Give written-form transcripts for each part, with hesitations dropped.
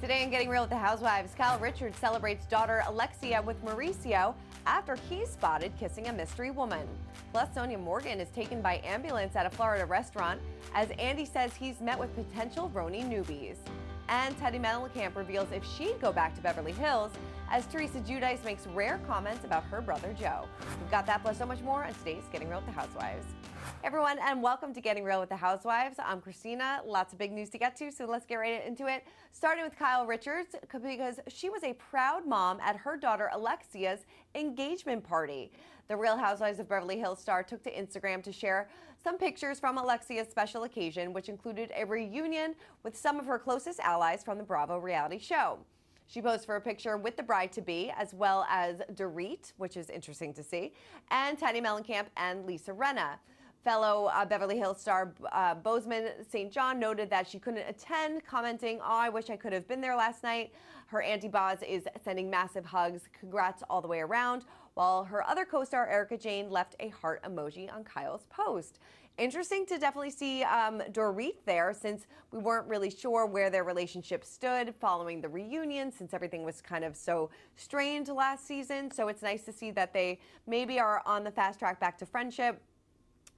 Today in Getting Real with the Housewives, Kyle Richards celebrates daughter Alexia with Mauricio after he's spotted kissing a mystery woman. Plus, Sonja Morgan is taken by ambulance at a Florida restaurant as Andy says he's met with potential RHONY newbies. And Teddi Mellencamp reveals if she'd go back to Beverly Hills as Teresa Giudice makes rare comments about her brother Joe. We've got that plus so much more on today's Getting Real with the Housewives. Everyone, and welcome to Getting Real with the Housewives. I'm Christina. Lots of big news to get to, so let's get right into it. Starting with Kyle Richards, because she was a proud mom at her daughter Alexia's engagement party. The Real Housewives of Beverly Hills star took to Instagram to share some pictures from Alexia's special occasion, which included a reunion with some of her closest allies from the Bravo reality show. She posed for a picture with the bride-to-be, as well as Derick, which is interesting to see, and Teddi Mellencamp and Lisa Rinna. Fellow Beverly Hills star Bozeman St. John noted that she couldn't attend, commenting, "Oh, I wish I could have been there last night." Her Auntie Boz is sending massive hugs, congrats all the way around, while her other co-star Erica Jane left a heart emoji on Kyle's post. Interesting to definitely see Derick there, since we weren't really sure where their relationship stood following the reunion, since everything was kind of so strained last season. So it's nice to see that they maybe are on the fast track back to friendship.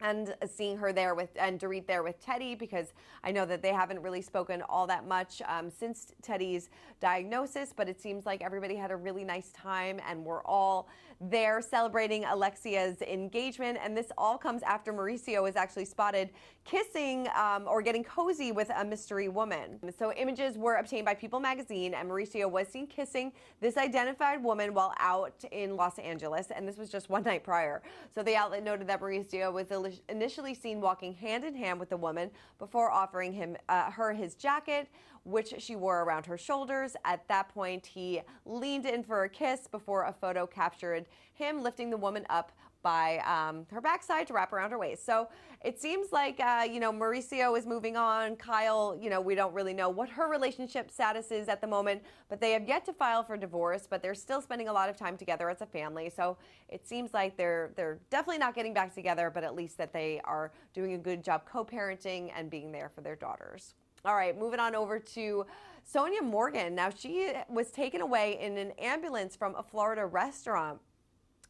And seeing her there and Derick there with Teddi, because I know that they haven't really spoken all that much since Teddi's diagnosis, but it seems like everybody had a really nice time and we're all there celebrating Alexia's engagement. And this all comes after Mauricio is actually spotted kissing or getting cozy with a mystery woman. So images were obtained by People magazine, and Mauricio was seen kissing this identified woman while out in Los Angeles, and this was just one night prior. So the outlet noted that Mauricio was initially seen walking hand in hand with the woman before offering her his jacket, which she wore around her shoulders. At that point, he leaned in for a kiss before a photo captured him lifting the woman up by her backside to wrap around her waist. So it seems like, Mauricio is moving on. Kyle, we don't really know what her relationship status is at the moment, but they have yet to file for divorce, but they're still spending a lot of time together as a family. So it seems like they're definitely not getting back together, but at least that they are doing a good job co-parenting and being there for their daughters. All right, moving on over to Sonja Morgan. Now, she was taken away in an ambulance from a Florida restaurant.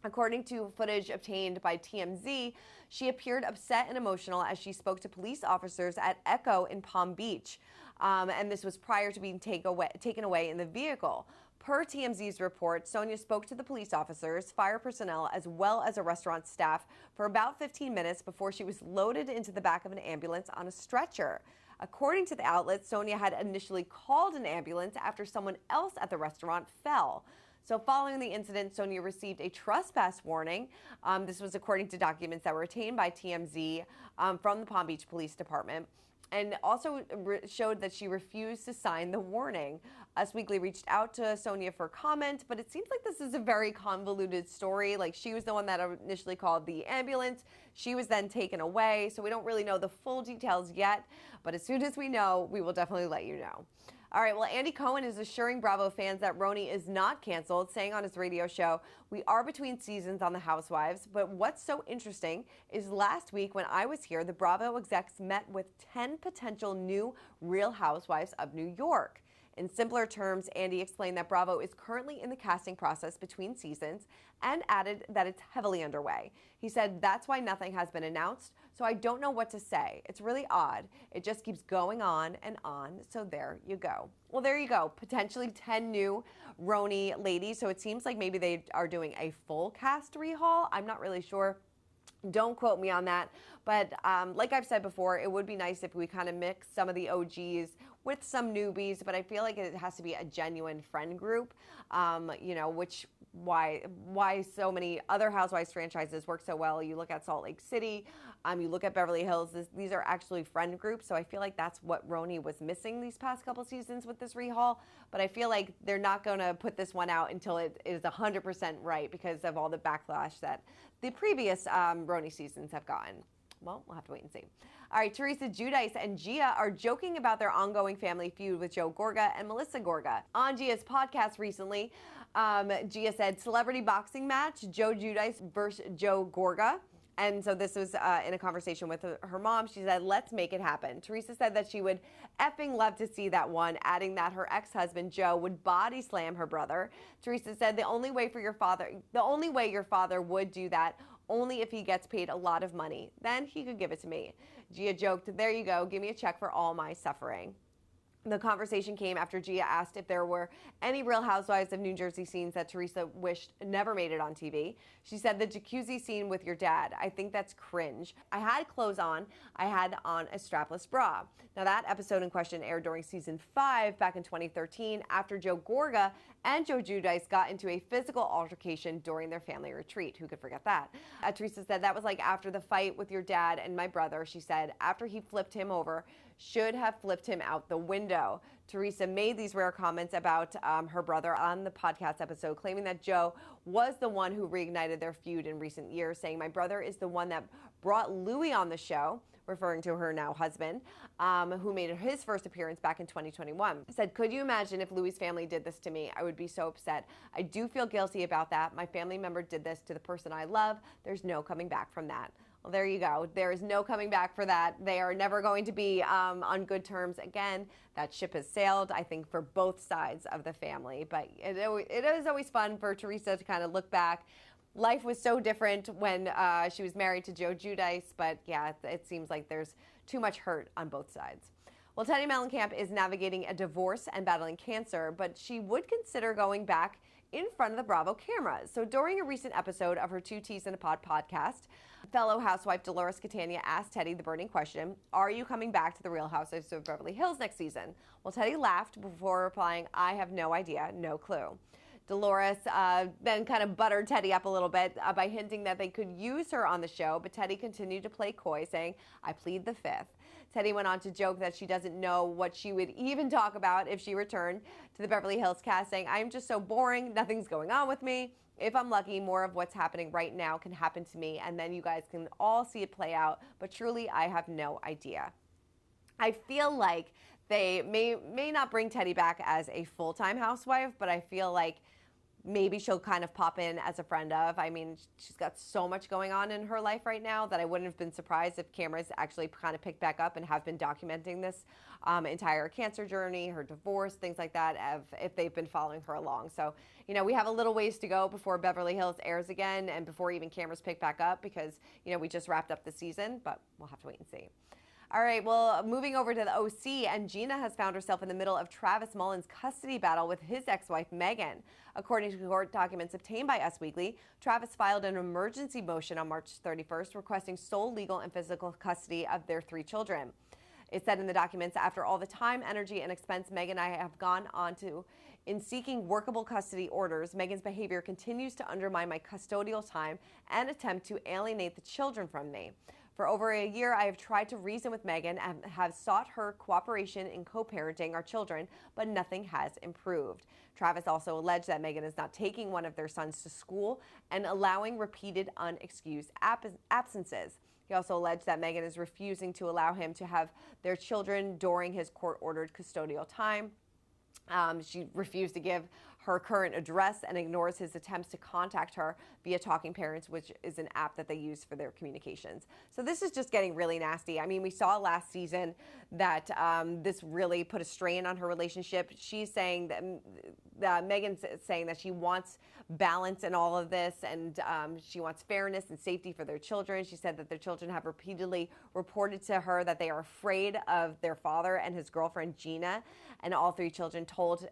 According to footage obtained by TMZ, she appeared upset and emotional as she spoke to police officers at Echo in Palm Beach. And this was prior to being taken away in the vehicle. Per TMZ's report, Sonja spoke to the police officers, fire personnel, as well as a restaurant staff for about 15 minutes before she was loaded into the back of an ambulance on a stretcher. According to the outlet, Sonja had initially called an ambulance after someone else at the restaurant fell. So following the incident, Sonja received a trespass warning. This was according to documents that were obtained by TMZ from the Palm Beach Police Department, and also showed that she refused to sign the warning. Us Weekly reached out to Sonja for comment, but it seems like this is a very convoluted story. Like, she was the one that initially called the ambulance. She was then taken away, so we don't really know the full details yet, but as soon as we know, we will definitely let you know. All right, well, Andy Cohen is assuring Bravo fans that RHONY is not canceled, saying on his radio show, "We are between seasons on The Housewives, but what's so interesting is last week when I was here, the Bravo execs met with 10 potential new Real Housewives of New York." In simpler terms, Andy explained that Bravo is currently in the casting process between seasons and added that it's heavily underway. He said, "That's why nothing has been announced, so I don't know what to say. It's really odd. It just keeps going on and on, so there you go." Well, there you go. Potentially 10 new RHONY ladies, so it seems like maybe they are doing a full cast rehaul. I'm not really sure. Don't quote me on that, but like I've said before, it would be nice if we kind of mix some of the OGs with some newbies, but I feel like it has to be a genuine friend group, which why so many other Housewives franchises work so well. You look at Salt Lake City, you look at Beverly Hills, these are actually friend groups, so I feel like that's what RHONY was missing these past couple seasons with this rehaul, but I feel like they're not going to put this one out until it is 100% right because of all the backlash that the previous RHONY seasons have gotten. Well, we'll have to wait and see. All right, Teresa Giudice and Gia are joking about their ongoing family feud with Joe Gorga and Melissa Gorga. On Gia's podcast recently, Gia said, "Celebrity boxing match, Joe Giudice versus Joe Gorga." And so this was in a conversation with her mom. She said, let's make it happen. Teresa said that she would effing love to see that one, adding that her ex-husband, Joe, would body slam her brother. Teresa said the only way your father would do that, only if he gets paid a lot of money. Then he could give it to me. Gia joked, there you go, give me a check for all my suffering. The conversation came after Gia asked if there were any Real Housewives of New Jersey scenes that Teresa wished never made it on TV. She said, the jacuzzi scene with your dad, I think that's cringe. I had clothes on. I had on a strapless bra. Now that episode in question aired during season 5 back in 2013 after Joe Gorga and Joe Giudice got into a physical altercation during their family retreat. Who could forget that? Teresa said that was like after the fight with your dad and my brother. She said after he flipped him over, should have flipped him out the window. Teresa made these rare comments about her brother on the podcast episode, claiming that Joe was the one who reignited their feud in recent years, saying, my brother is the one that brought Louis on the show, referring to her now husband, who made his first appearance back in 2021. Said, could you imagine if Louis' family did this to me? I would be so upset. I do feel guilty about that. My family member did this to the person I love. There's no coming back from that. Well, there you go. There is no coming back for that. They are never going to be on good terms again. That ship has sailed, I think, for both sides of the family. But it is always fun for Teresa to kind of look back. Life was so different when she was married to Joe Giudice, but yeah, it seems like there's too much hurt on both sides. Well, Teddi Mellencamp is navigating a divorce and battling cancer, but she would consider going back in front of the Bravo cameras. So during a recent episode of her Two Teas in a Pod podcast, fellow housewife Dolores Catania asked Teddi the burning question, are you coming back to the Real Housewives of Beverly Hills next season? Well, Teddi laughed before replying, I have no idea, no clue. Dolores then kind of buttered Teddi up a little bit by hinting that they could use her on the show, but Teddi continued to play coy, saying, I plead the fifth. Teddi went on to joke that she doesn't know what she would even talk about if she returned to the Beverly Hills cast, saying, I'm just so boring, nothing's going on with me. If I'm lucky, more of what's happening right now can happen to me, and then you guys can all see it play out, but truly, I have no idea. I feel like they may not bring Teddi back as a full-time housewife, but I feel like maybe she'll kind of pop in as a friend of. I mean, she's got so much going on in her life right now that I wouldn't have been surprised if cameras actually kind of picked back up and have been documenting this entire cancer journey, her divorce, things like that, if they've been following her along. So, you know, we have a little ways to go before Beverly Hills airs again and before even cameras pick back up because, you know, we just wrapped up the season, but we'll have to wait and see. All right, well, moving over to the OC, and Gina has found herself in the middle of Travis Mullen's custody battle with his ex-wife, Megan. According to court documents obtained by Us Weekly, Travis filed an emergency motion on March 31st requesting sole legal and physical custody of their 3 children. It said in the documents, after all the time, energy, and expense Megan and I have gone on to in seeking workable custody orders, Megan's behavior continues to undermine my custodial time and attempt to alienate the children from me. For over a year, I have tried to reason with Megan and have sought her cooperation in co-parenting our children, but nothing has improved. Travis also alleged that Megan is not taking one of their sons to school and allowing repeated unexcused absences. He also alleged that Megan is refusing to allow him to have their children during his court-ordered custodial time. She refused to give her current address and ignores his attempts to contact her via Talking Parents, which is an app that they use for their communications. So this is just getting really nasty. I mean, we saw last season that this really put a strain on her relationship. She's saying that Megan's saying that she wants balance in all of this, and she wants fairness and safety for their children. She said that their children have repeatedly reported to her that they are afraid of their father and his girlfriend, Gina, and all 3 children told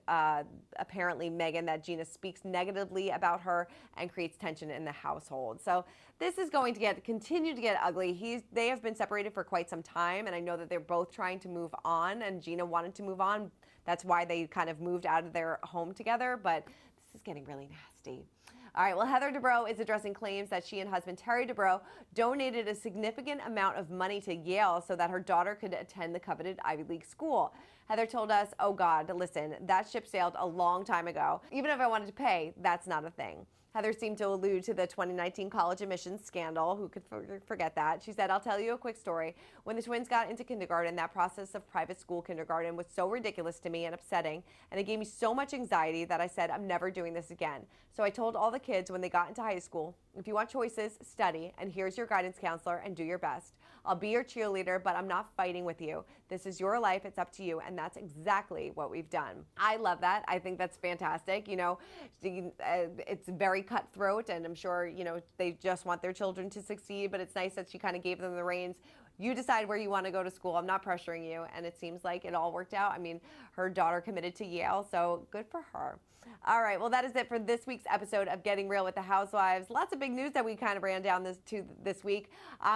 apparently Megan that Gina speaks negatively about her and creates tension in the household. So this is going to continue to get ugly. They have been separated for quite some time, and I know that they're both trying to move on, and Gina wanted to move on. That's why they kind of moved out of their home together, but this is getting really nasty. All right, well, Heather Dubrow is addressing claims that she and husband Terry Dubrow donated a significant amount of money to Yale so that her daughter could attend the coveted Ivy League school. Heather told us, oh God, listen, that ship sailed a long time ago. Even if I wanted to pay, that's not a thing. Heather seemed to allude to the 2019 college admissions scandal. Who could forget that? She said, I'll tell you a quick story. When the twins got into kindergarten, that process of private school kindergarten was so ridiculous to me and upsetting, and it gave me so much anxiety that I said, I'm never doing this again. So I told all the kids when they got into high school, if you want choices, study, and here's your guidance counselor, and do your best. I'll be your cheerleader, but I'm not fighting with you. This is your life. It's up to you. And that's exactly what we've done. I love that. I think that's fantastic. You know, it's very cutthroat, and I'm sure, you know, they just want their children to succeed, but it's nice that she kind of gave them the reins. You decide where you want to go to school. I'm not pressuring you. And it seems like it all worked out. I mean, her daughter committed to Yale, so good for her. All right, well, that is it for this week's episode of Getting Real with the Housewives. Lots of big news that we kind of ran down this week.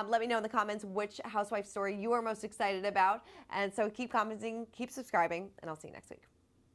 Let me know in the comments which housewife story you are most excited about. And so keep commenting, keep subscribing, and I'll see you next week.